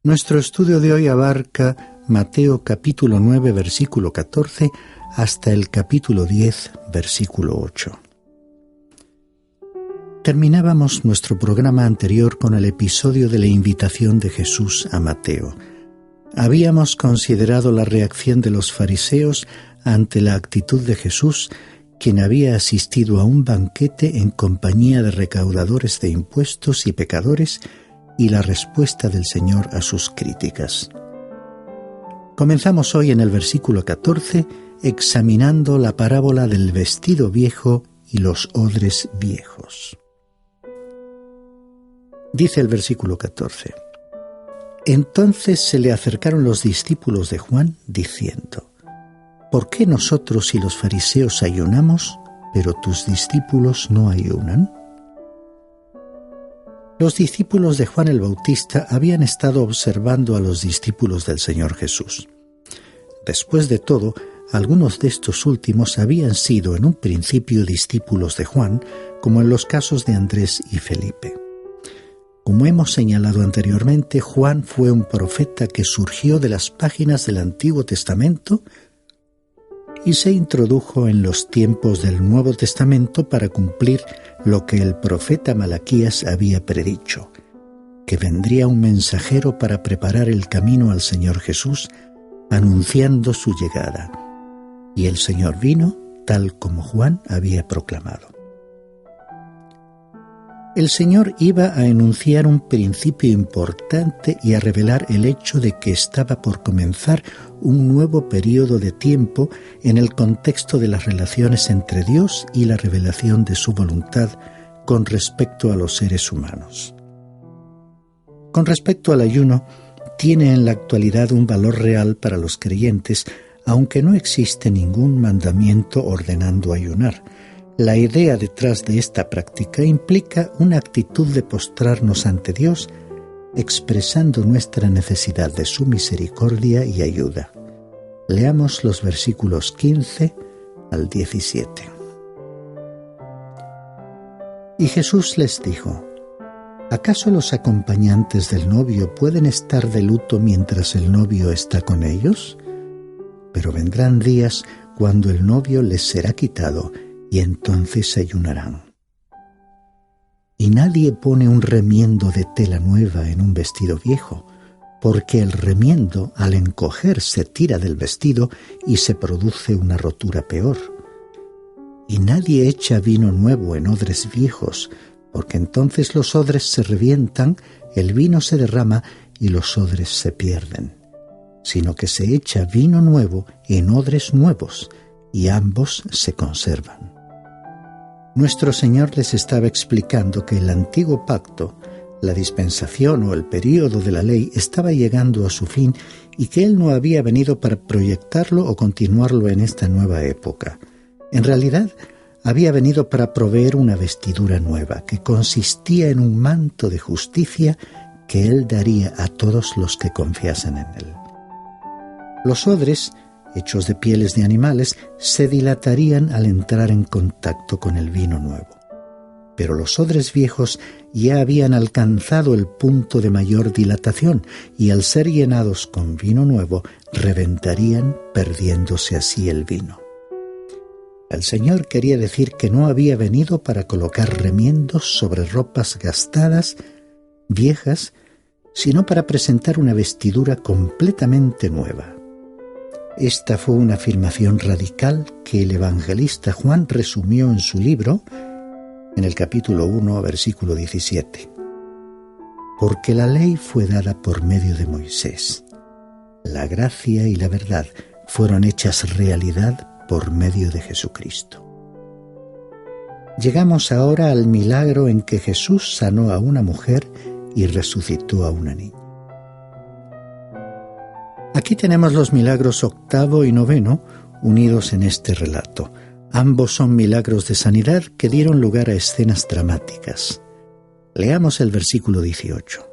Nuestro estudio de hoy abarca Mateo capítulo 9, versículo 14, hasta el capítulo 10, versículo 8. Terminábamos nuestro programa anterior con el episodio de la invitación de Jesús a Mateo. Habíamos considerado la reacción de los fariseos ante la actitud de Jesús, quien había asistido a un banquete en compañía de recaudadores de impuestos y pecadores, y la respuesta del Señor a sus críticas. Comenzamos hoy en el versículo 14, examinando la parábola del vestido viejo y los odres viejos. Dice el versículo 14: Entonces se le acercaron los discípulos de Juan, diciendo: ¿Por qué nosotros y los fariseos ayunamos, pero tus discípulos no ayunan? Los discípulos de Juan el Bautista habían estado observando a los discípulos del Señor Jesús. Después de todo, algunos de estos últimos habían sido en un principio discípulos de Juan, como en los casos de Andrés y Felipe. Como hemos señalado anteriormente, Juan fue un profeta que surgió de las páginas del Antiguo Testamento y se introdujo en los tiempos del Nuevo Testamento para cumplir lo que el profeta Malaquías había predicho, que vendría un mensajero para preparar el camino al Señor Jesús, anunciando su llegada. Y el Señor vino, tal como Juan había proclamado. El Señor iba a enunciar un principio importante y a revelar el hecho de que estaba por comenzar un nuevo período de tiempo en el contexto de las relaciones entre Dios y la revelación de su voluntad con respecto a los seres humanos. Con respecto al ayuno, tiene en la actualidad un valor real para los creyentes, aunque no existe ningún mandamiento ordenando ayunar. La idea detrás de esta práctica implica una actitud de postrarnos ante Dios, expresando nuestra necesidad de su misericordia y ayuda. Leamos los versículos 15 al 17. Y Jesús les dijo: ¿Acaso los acompañantes del novio pueden estar de luto mientras el novio está con ellos? Pero vendrán días cuando el novio les será quitado, y entonces ayunarán. Y nadie pone un remiendo de tela nueva en un vestido viejo, porque el remiendo al encoger se tira del vestido y se produce una rotura peor. Y nadie echa vino nuevo en odres viejos, porque entonces los odres se revientan, el vino se derrama y los odres se pierden, sino que se echa vino nuevo en odres nuevos, y ambos se conservan. Nuestro Señor les estaba explicando que el antiguo pacto, la dispensación o el período de la ley, estaba llegando a su fin y que Él no había venido para proyectarlo o continuarlo en esta nueva época. En realidad, había venido para proveer una vestidura nueva, que consistía en un manto de justicia que Él daría a todos los que confiasen en Él. Los odres, hechos de pieles de animales, se dilatarían al entrar en contacto con el vino nuevo. Pero los odres viejos ya habían alcanzado el punto de mayor dilatación y al ser llenados con vino nuevo, reventarían, perdiéndose así el vino. El Señor quería decir que no había venido para colocar remiendos sobre ropas gastadas, viejas, sino para presentar una vestidura completamente nueva. Esta fue una afirmación radical que el evangelista Juan resumió en su libro, en el capítulo 1, versículo 17. Porque la ley fue dada por medio de Moisés. La gracia y la verdad fueron hechas realidad por medio de Jesucristo. Llegamos ahora al milagro en que Jesús sanó a una mujer y resucitó a una niña. Aquí tenemos los milagros 8º y 9º unidos en este relato. Ambos son milagros de sanidad que dieron lugar a escenas dramáticas. Leamos el versículo 18.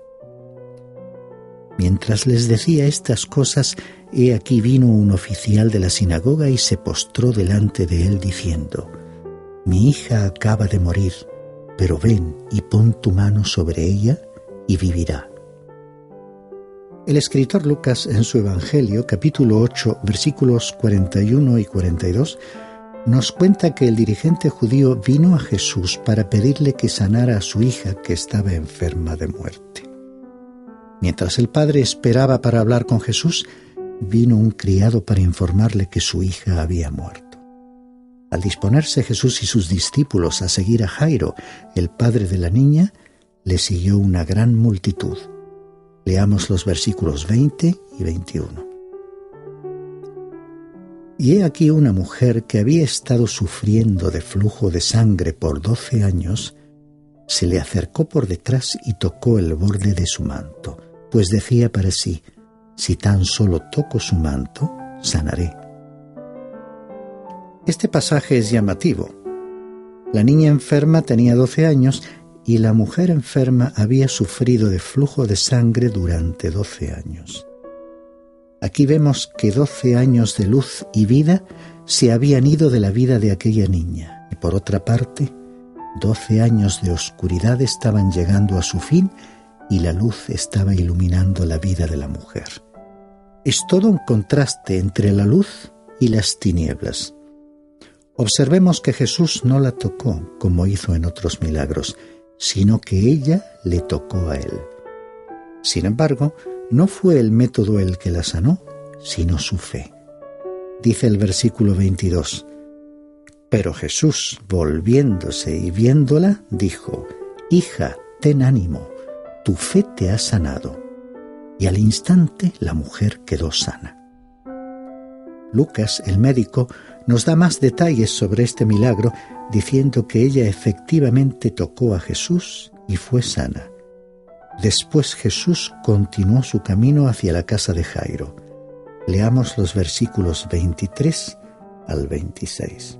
Mientras les decía estas cosas, he aquí vino un oficial de la sinagoga y se postró delante de él diciendo: Mi hija acaba de morir, pero ven y pon tu mano sobre ella y vivirá. El escritor Lucas, en su Evangelio, capítulo 8, versículos 41 y 42, nos cuenta que el dirigente judío vino a Jesús para pedirle que sanara a su hija que estaba enferma de muerte. Mientras el padre esperaba para hablar con Jesús, vino un criado para informarle que su hija había muerto. Al disponerse Jesús y sus discípulos a seguir a Jairo, el padre de la niña, le siguió una gran multitud. Leamos los versículos 20 y 21. Y he aquí una mujer que había estado sufriendo de flujo de sangre por 12 años, se le acercó por detrás y tocó el borde de su manto, pues decía para sí: si tan solo toco su manto, sanaré. Este pasaje es llamativo. La niña enferma tenía 12 años y la mujer enferma había sufrido de flujo de sangre durante 12 años. Aquí vemos que 12 años de luz y vida se habían ido de la vida de aquella niña, y por otra parte, 12 años de oscuridad estaban llegando a su fin y la luz estaba iluminando la vida de la mujer. Es todo un contraste entre la luz y las tinieblas. Observemos que Jesús no la tocó como hizo en otros milagros, sino que ella le tocó a él. Sin embargo, no fue el método el que la sanó, sino su fe. Dice el versículo 22: pero Jesús, volviéndose y viéndola, dijo: hija, ten ánimo, tu fe te ha sanado. Y al instante la mujer quedó sana. Lucas, el médico, nos da más detalles sobre este milagro, diciendo que ella efectivamente tocó a Jesús y fue sana. Después Jesús continuó su camino hacia la casa de Jairo. Leamos los versículos 23 al 26.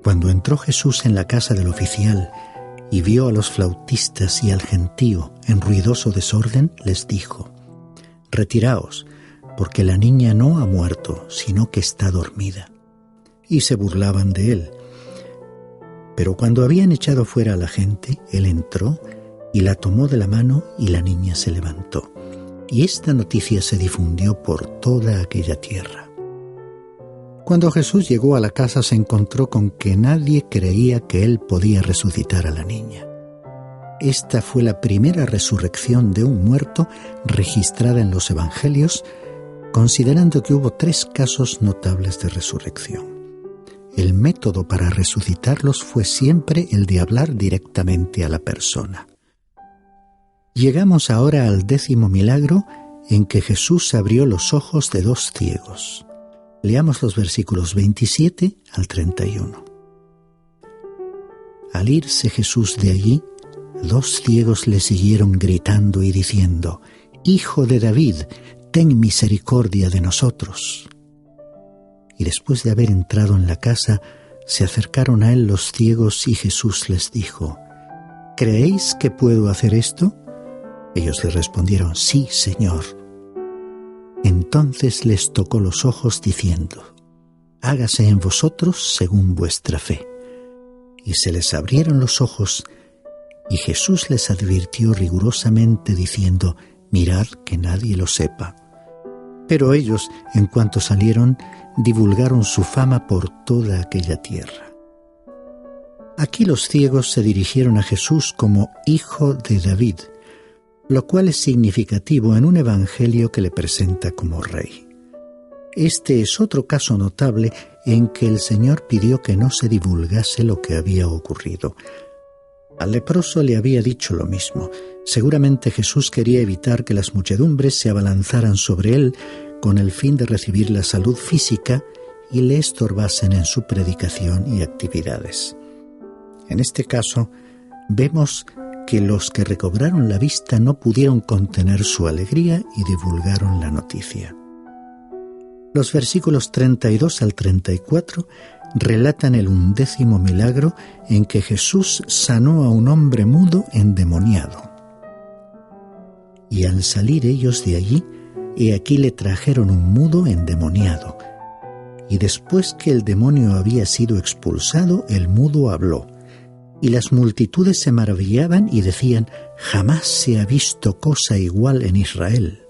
Cuando entró Jesús en la casa del oficial y vio a los flautistas y al gentío en ruidoso desorden, les dijo: retiraos, porque la niña no ha muerto, sino que está dormida. Y se burlaban de él. Pero cuando habían echado fuera a la gente, él entró y la tomó de la mano y la niña se levantó. Y esta noticia se difundió por toda aquella tierra. Cuando Jesús llegó a la casa se encontró con que nadie creía que él podía resucitar a la niña. Esta fue la primera resurrección de un muerto registrada en los evangelios, considerando que hubo 3 casos notables de resurrección. El método para resucitarlos fue siempre el de hablar directamente a la persona. Llegamos ahora al 10º milagro, en que Jesús abrió los ojos de 2 ciegos. Leamos los versículos 27 al 31. Al irse Jesús de allí, 2 ciegos le siguieron gritando y diciendo: Hijo de David, ten misericordia de nosotros. Y después de haber entrado en la casa, se acercaron a él los ciegos y Jesús les dijo: ¿creéis que puedo hacer esto? Ellos le respondieron: sí, Señor. Entonces les tocó los ojos diciendo: hágase en vosotros según vuestra fe. Y se les abrieron los ojos, y Jesús les advirtió rigurosamente diciendo: mirad que nadie lo sepa. Pero ellos, en cuanto salieron, divulgaron su fama por toda aquella tierra. Aquí los ciegos se dirigieron a Jesús como Hijo de David, lo cual es significativo en un evangelio que le presenta como rey. Este es otro caso notable en que el Señor pidió que no se divulgase lo que había ocurrido. Al leproso le había dicho lo mismo. Seguramente Jesús quería evitar que las muchedumbres se abalanzaran sobre él con el fin de recibir la salud física y le estorbasen en su predicación y actividades. En este caso, vemos que los que recobraron la vista no pudieron contener su alegría y divulgaron la noticia. Los versículos 32 al 34 relatan el 11º milagro en que Jesús sanó a un hombre mudo endemoniado. Y al salir ellos de allí, he aquí le trajeron un mudo endemoniado. Y después que el demonio había sido expulsado, el mudo habló. Y las multitudes se maravillaban y decían: «Jamás se ha visto cosa igual en Israel».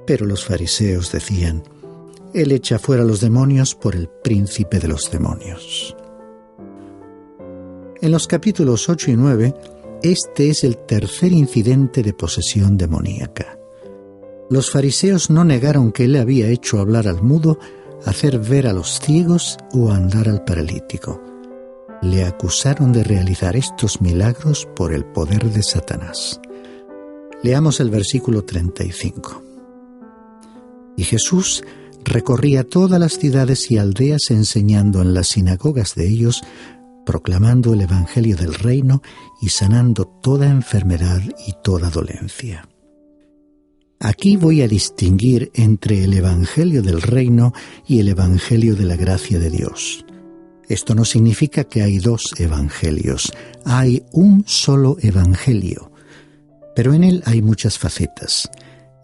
Pero los fariseos decían: «Él echa fuera los demonios por el príncipe de los demonios». En los capítulos 8 y 9, este es el tercer incidente de posesión demoníaca. Los fariseos no negaron que él había hecho hablar al mudo, hacer ver a los ciegos o andar al paralítico. Le acusaron de realizar estos milagros por el poder de Satanás. Leamos el versículo 35. Y Jesús recorría todas las ciudades y aldeas enseñando en las sinagogas de ellos, proclamando el evangelio del reino y sanando toda enfermedad y toda dolencia. Aquí voy a distinguir entre el evangelio del reino y el evangelio de la gracia de Dios. Esto no significa que hay dos evangelios, hay un solo evangelio, pero en él hay muchas facetas.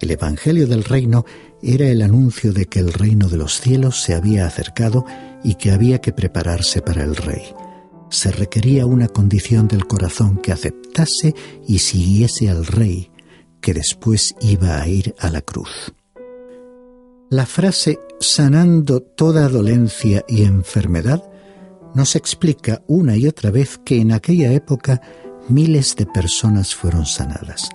El evangelio del reino era el anuncio de que el reino de los cielos se había acercado y que había que prepararse para el rey. Se requería una condición del corazón que aceptase y siguiese al rey, que después iba a ir a la cruz. La frase «sanando toda dolencia y enfermedad» nos explica una y otra vez que en aquella época miles de personas fueron sanadas.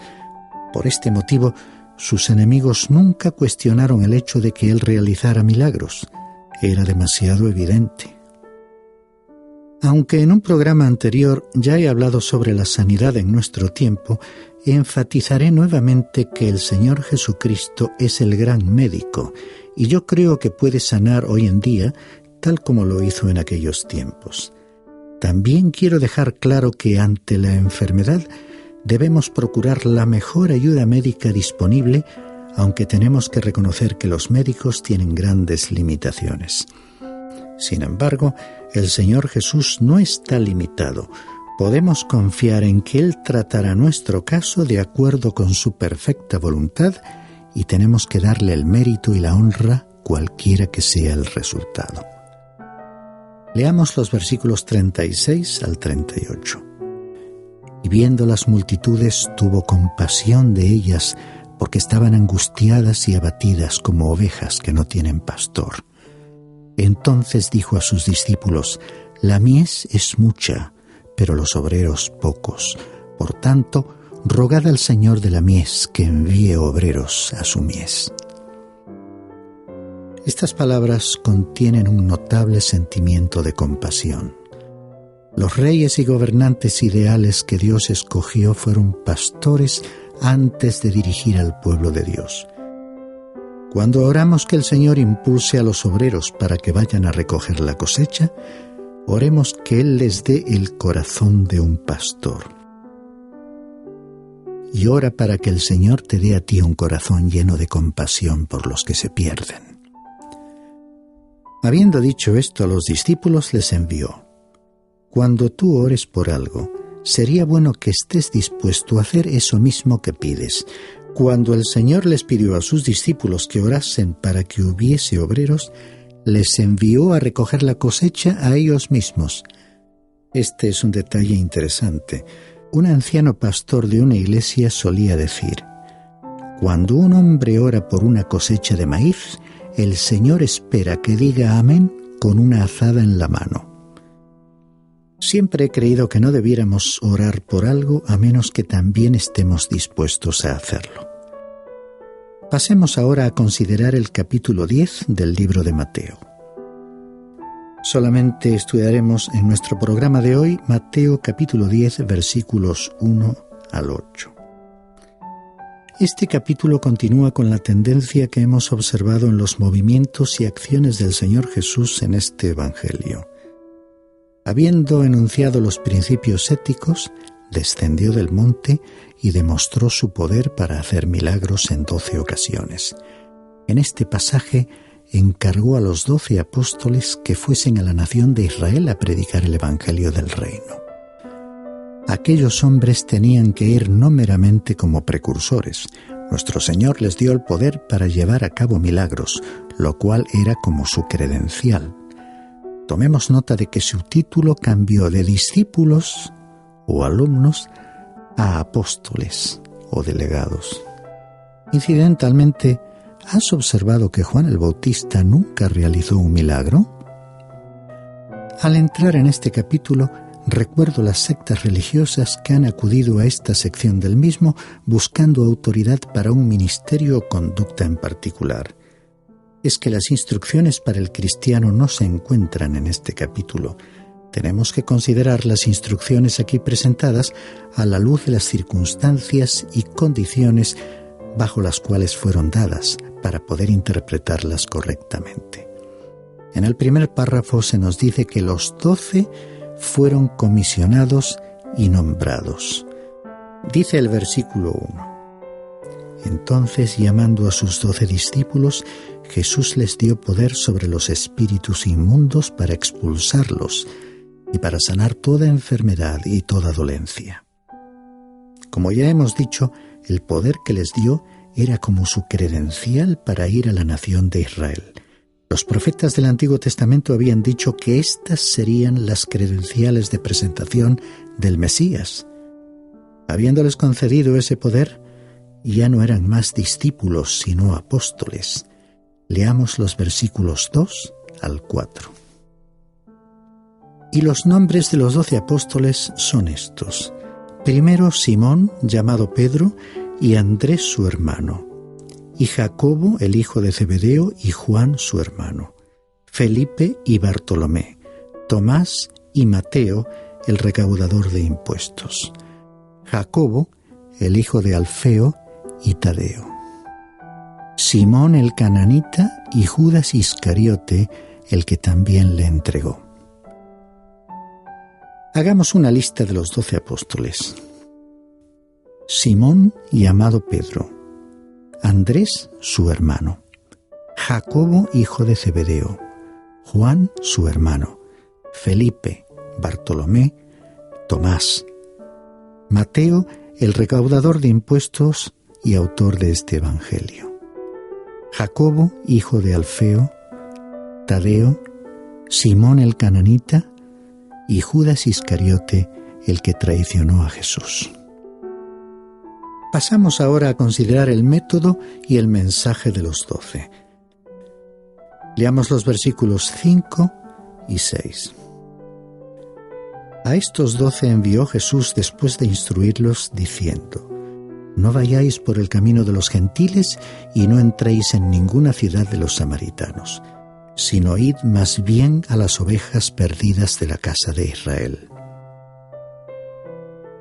Por este motivo, sus enemigos nunca cuestionaron el hecho de que él realizara milagros. Era demasiado evidente. Aunque en un programa anterior ya he hablado sobre la sanidad en nuestro tiempo, enfatizaré nuevamente que el Señor Jesucristo es el gran médico, y yo creo que puede sanar hoy en día, tal como lo hizo en aquellos tiempos. También quiero dejar claro que ante la enfermedad debemos procurar la mejor ayuda médica disponible, aunque tenemos que reconocer que los médicos tienen grandes limitaciones. Sin embargo, el Señor Jesús no está limitado. Podemos confiar en que Él tratará nuestro caso de acuerdo con su perfecta voluntad y tenemos que darle el mérito y la honra cualquiera que sea el resultado. Leamos los versículos 36 al 38. Y viendo las multitudes tuvo compasión de ellas porque estaban angustiadas y abatidas como ovejas que no tienen pastor. Entonces dijo a sus discípulos: «La mies es mucha, pero los obreros pocos. Por tanto, rogad al Señor de la mies que envíe obreros a su mies». Estas palabras contienen un notable sentimiento de compasión. Los reyes y gobernantes ideales que Dios escogió fueron pastores antes de dirigir al pueblo de Dios. Cuando oramos que el Señor impulse a los obreros para que vayan a recoger la cosecha, oremos que Él les dé el corazón de un pastor. Y ora para que el Señor te dé a ti un corazón lleno de compasión por los que se pierden. Habiendo dicho esto a los discípulos, les envió: «Cuando tú ores por algo, sería bueno que estés dispuesto a hacer eso mismo que pides». Cuando el Señor les pidió a sus discípulos que orasen para que hubiese obreros, les envió a recoger la cosecha a ellos mismos. Este es un detalle interesante. Un anciano pastor de una iglesia solía decir: «Cuando un hombre ora por una cosecha de maíz, el Señor espera que diga amén con una azada en la mano». Siempre he creído que no debiéramos orar por algo a menos que también estemos dispuestos a hacerlo. Pasemos ahora a considerar el capítulo 10 del libro de Mateo. Solamente estudiaremos en nuestro programa de hoy Mateo capítulo 10, versículos 1 al 8. Este capítulo continúa con la tendencia que hemos observado en los movimientos y acciones del Señor Jesús en este Evangelio. Habiendo enunciado los principios éticos, descendió del monte y demostró su poder para hacer milagros en 12 ocasiones. En este pasaje encargó a los 12 apóstoles que fuesen a la nación de Israel a predicar el Evangelio del Reino. Aquellos hombres tenían que ir no meramente como precursores. Nuestro Señor les dio el poder para llevar a cabo milagros, lo cual era como su credencial. Tomemos nota de que su título cambió de discípulos o alumnos a apóstoles o delegados. Incidentalmente, ¿has observado que Juan el Bautista nunca realizó un milagro? Al entrar en este capítulo, recuerdo las sectas religiosas que han acudido a esta sección del mismo buscando autoridad para un ministerio o conducta en particular. Es que las instrucciones para el cristiano no se encuentran en este capítulo. Tenemos que considerar las instrucciones aquí presentadas a la luz de las circunstancias y condiciones bajo las cuales fueron dadas para poder interpretarlas correctamente. En el primer párrafo se nos dice que los 12 fueron comisionados y nombrados. Dice el versículo 1. Entonces, llamando a sus 12 discípulos, Jesús les dio poder sobre los espíritus inmundos para expulsarlos y para sanar toda enfermedad y toda dolencia. Como ya hemos dicho, el poder que les dio era como su credencial para ir a la nación de Israel. Los profetas del Antiguo Testamento habían dicho que estas serían las credenciales de presentación del Mesías. Habiéndoles concedido ese poder, ya no eran más discípulos, sino apóstoles. Leamos los versículos 2 al 4. Y los nombres de los 12 apóstoles son estos. Primero Simón, llamado Pedro, y Andrés su hermano, y Jacobo, el hijo de Zebedeo, y Juan su hermano, Felipe y Bartolomé, Tomás y Mateo, el recaudador de impuestos, Jacobo, el hijo de Alfeo, y Tadeo, Simón el cananita y Judas Iscariote, el que también le entregó. Hagamos una lista de los 12 apóstoles. Simón, llamado Pedro, Andrés, su hermano, Jacobo, hijo de Zebedeo, Juan, su hermano, Felipe, Bartolomé, Tomás, Mateo, el recaudador de impuestos y autor de este evangelio, Jacobo, hijo de Alfeo, Tadeo, Simón el cananita y Judas Iscariote, el que traicionó a Jesús. Pasamos ahora a considerar el método y el mensaje de los 12. Leamos los versículos 5 y 6. A estos 12 envió Jesús después de instruirlos, diciendo: No vayáis por el camino de los gentiles y no entréis en ninguna ciudad de los samaritanos, sino id más bien a las ovejas perdidas de la casa de Israel.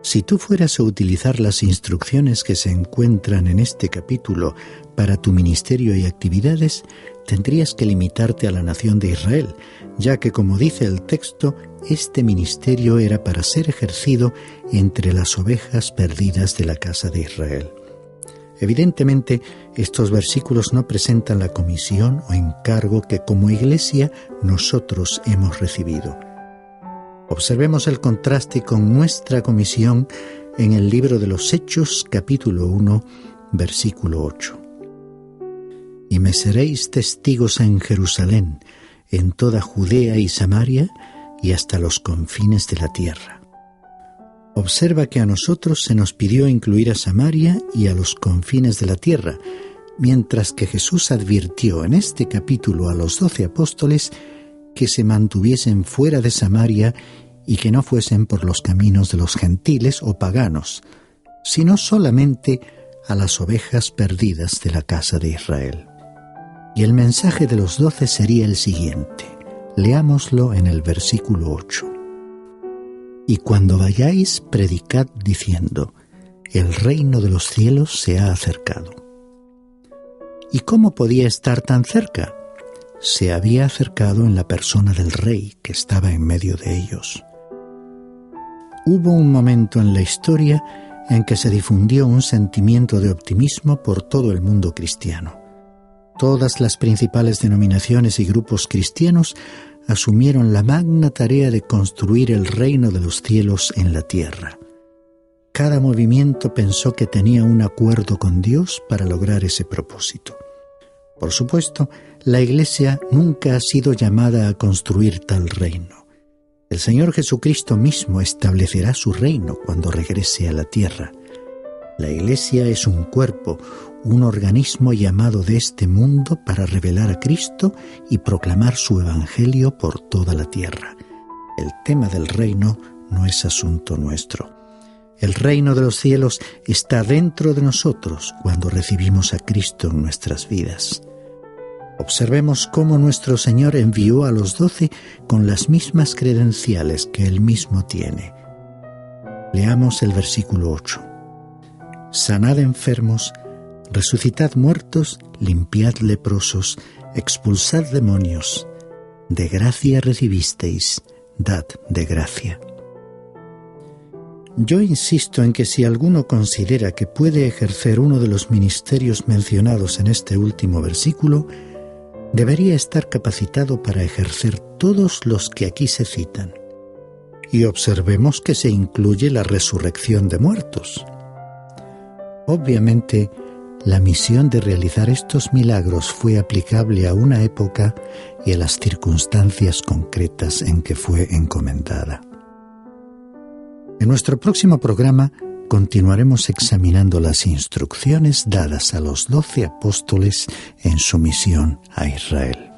Si tú fueras a utilizar las instrucciones que se encuentran en este capítulo para tu ministerio y actividades, tendrías que limitarte a la nación de Israel, ya que, como dice el texto, este ministerio era para ser ejercido entre las ovejas perdidas de la casa de Israel. Evidentemente, estos versículos no presentan la comisión o encargo que como Iglesia nosotros hemos recibido. Observemos el contraste con nuestra comisión en el libro de los Hechos, capítulo 1, versículo 8. Y me seréis testigos en Jerusalén, en toda Judea y Samaria, y hasta los confines de la tierra. Observa que a nosotros se nos pidió incluir a Samaria y a los confines de la tierra, mientras que Jesús advirtió en este capítulo a los 12 apóstoles que se mantuviesen fuera de Samaria y que no fuesen por los caminos de los gentiles o paganos, sino solamente a las ovejas perdidas de la casa de Israel. Y el mensaje de los 12 sería el siguiente. Leámoslo en el versículo 8. Y cuando vayáis, predicad diciendo: el reino de los cielos se ha acercado. ¿Y cómo podía estar tan cerca? Se había acercado en la persona del rey que estaba en medio de ellos. Hubo un momento en la historia en que se difundió un sentimiento de optimismo por todo el mundo cristiano. Todas las principales denominaciones y grupos cristianos asumieron la magna tarea de construir el reino de los cielos en la tierra. Cada movimiento pensó que tenía un acuerdo con Dios para lograr ese propósito. Por supuesto, la Iglesia nunca ha sido llamada a construir tal reino. El Señor Jesucristo mismo establecerá su reino cuando regrese a la tierra. La Iglesia es un cuerpo, un organismo llamado de este mundo para revelar a Cristo y proclamar su evangelio por toda la tierra. El tema del reino no es asunto nuestro. El reino de los cielos está dentro de nosotros cuando recibimos a Cristo en nuestras vidas. Observemos cómo nuestro Señor envió a los 12 con las mismas credenciales que Él mismo tiene. Leamos el versículo 8. Sanad enfermos, resucitad muertos, limpiad leprosos, expulsad demonios. De gracia recibisteis, dad de gracia. Yo insisto en que si alguno considera que puede ejercer uno de los ministerios mencionados en este último versículo, debería estar capacitado para ejercer todos los que aquí se citan. Y observemos que se incluye la resurrección de muertos. Obviamente, la misión de realizar estos milagros fue aplicable a una época y a las circunstancias concretas en que fue encomendada. En nuestro próximo programa continuaremos examinando las instrucciones dadas a los 12 apóstoles en su misión a Israel.